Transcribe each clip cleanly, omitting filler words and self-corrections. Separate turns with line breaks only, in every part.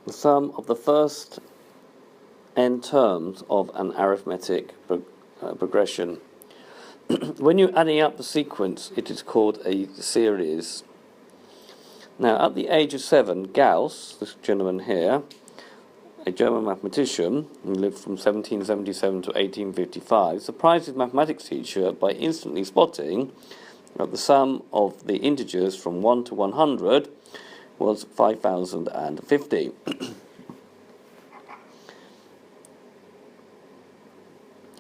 the sum of the first n terms of an arithmetic progression. When you're adding up the sequence, it is called a series. Now, at the age of 7, Gauss, this gentleman here, a German mathematician who lived from 1777 to 1855, surprised his mathematics teacher by instantly spotting that the sum of the integers from 1 to 100 was 5050.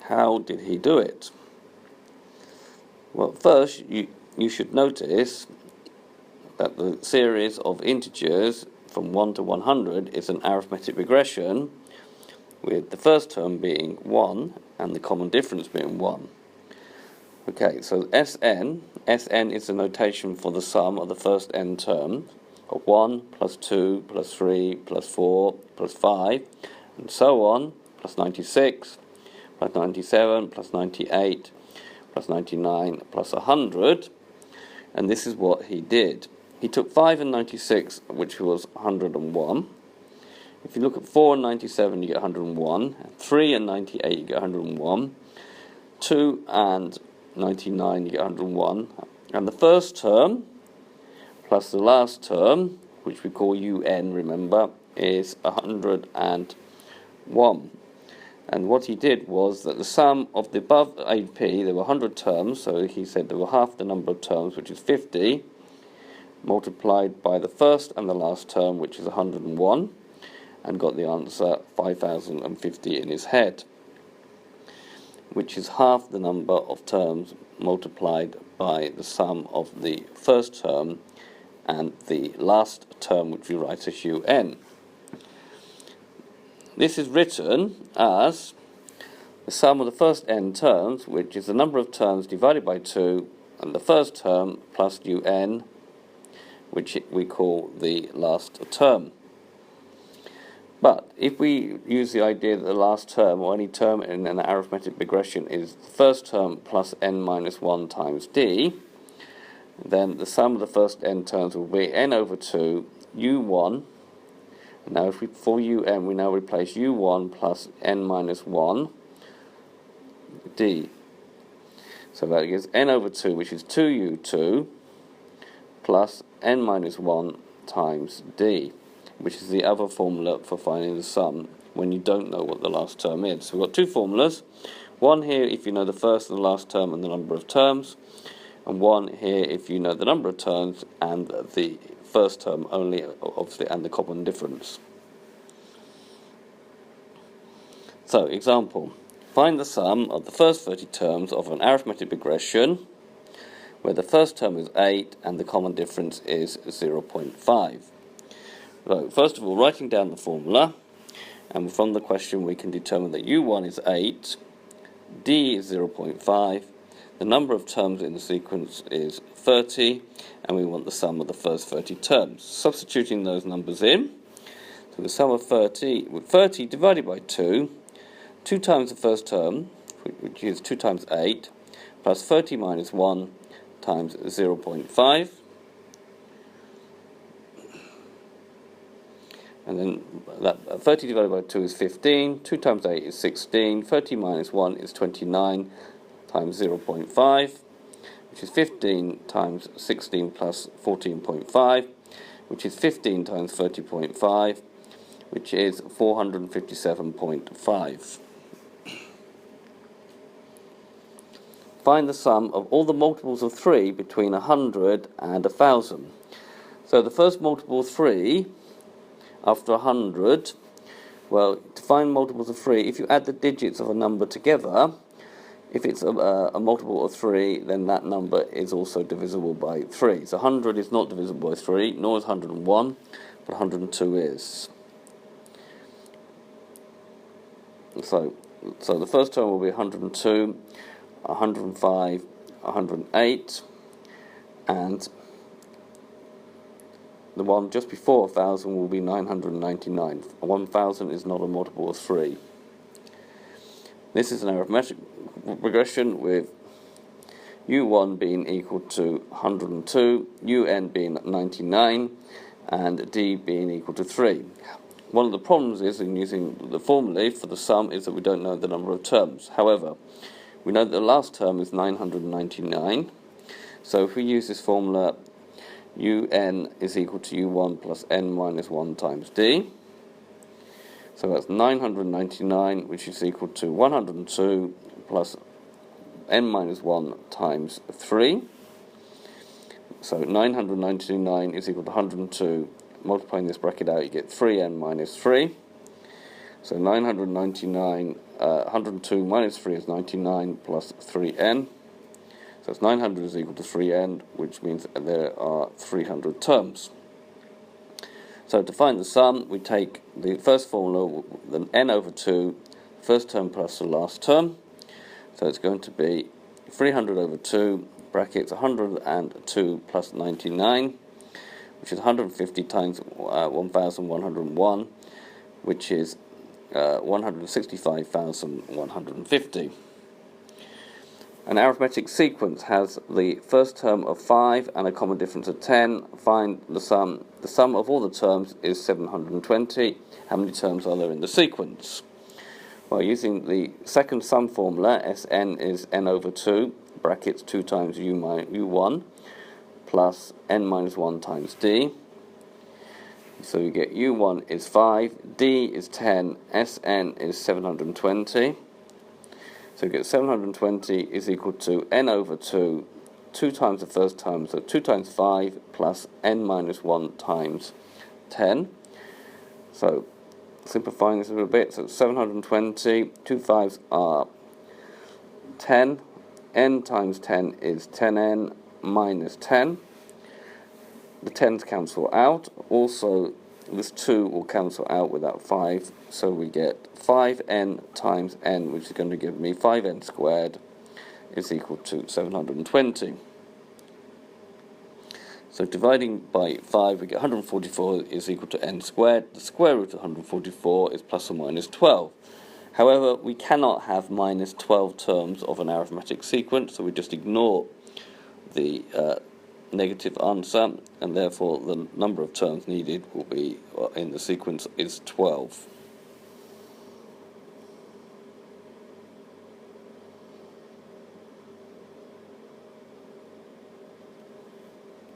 How did he do it? Well, first, you should notice that the series of integers from 1 to 100 is an arithmetic regression, with the first term being 1 and the common difference being 1. Okay, so Sn is the notation for the sum of the first n terms of 1 plus 2 plus 3 plus 4 plus 5 and so on, plus 96 plus 97 plus 98 plus 99 plus 100, and this is what he did. He took 5 and 96, which was 101. If you look at 4 and 97, you get 101. 3 and 98, you get 101. 2 and 99, you get 101. And the first term plus the last term, which we call un, remember, is 101. And what he did was that the sum of the above AP, there were 100 terms, so he said there were half the number of terms, which is 50, multiplied by the first and the last term, which is 101, and got the answer 5050 in his head, which is half the number of terms multiplied by the sum of the first term and the last term, which we write as un. This is written as the sum of the first n terms, which is the number of terms divided by 2, and the first term plus un, which we call the last term. But if we use the idea that the last term, or any term in an arithmetic progression, is the first term plus n minus 1 times d, then the sum of the first n terms will be n over 2 u1. Now, if we, for un, we now replace u1 plus n minus 1 d. So that gives n over 2, which is 2u2, plus n minus 1 times d, which is the other formula for finding the sum when you don't know what the last term is. So we've got two formulas. One here if you know the first and the last term and the number of terms, and one here if you know the number of terms and the first term only, obviously, and the common difference. So, example. Find the sum of the first 30 terms of an arithmetic progression where the first term is 8 and the common difference is 0.5. So, first of all, writing down the formula, and from the question we can determine that u1 is 8, d is 0.5, the number of terms in the sequence is 30, and we want the sum of the first 30 terms. Substituting those numbers in, so the sum of 30 divided by 2, 2 times the first term, which is 2 times 8, plus 30 minus 1 times 0.5, and then that 30 divided by 2 is 15, 2 times 8 is 16, 30 minus 1 is 29 times 0.5, which is 15 times 16 plus 14.5, which is 15 times 30.5, which is 457.5. Find the sum of all the multiples of 3 between 100 and 1,000. So the first multiple of 3 after 100, well, to find multiples of 3, if you add the digits of a number together, if it's a multiple of 3, then that number is also divisible by 3. So 100 is not divisible by 3, nor is 101, but 102 is. So the first term will be 102, 105, 108, and the one just before 1,000 will be 999. 1,000 is not a multiple of 3. This is an arithmetic progression with u1 being equal to 102, un being 99, and d being equal to 3. one of the problems is in using the formulae for the sum is that we don't know the number of terms. However, we know that the last term is 999. So if we use this formula, un is equal to u1 plus n minus 1 times d. So that's 999, which is equal to 102 plus n minus 1 times 3. So 999 is equal to 102. Multiplying this bracket out, you get 3n minus 3. So 999, 102 minus 3 is 99 plus 3n. So it's 900 is equal to 3n, which means that there are 300 terms. So to find the sum, we take the first formula, the n over 2, first term plus the last term. So it's going to be 300 over 2, brackets 102 plus 99, which is 150 times 1,101, which is 165,150. An arithmetic sequence has the first term of 5 and a common difference of 10. Find the sum. The sum of all the terms is 720. How many terms are there in the sequence? Well, using the second sum formula, Sn is n over 2, brackets 2 times u1, plus n minus 1 times d. So you get u1 is 5, d is 10, Sn is 720. So you get 720 is equal to n over 2, 2 times the first term, so 2 times 5 plus n minus 1 times 10. So simplifying this a little bit, so 720, 2 5s are 10, n times 10 is 10n minus 10. The 10s cancel out, also this 2 will cancel out with that 5, so we get 5n times n, which is going to give me 5n squared, is equal to 720. So dividing by 5, we get 144 is equal to n squared. The square root of 144 is plus or minus 12. However, we cannot have minus 12 terms of an arithmetic sequence, so we just ignore the negative answer, and therefore the number of terms needed will be in the sequence is 12.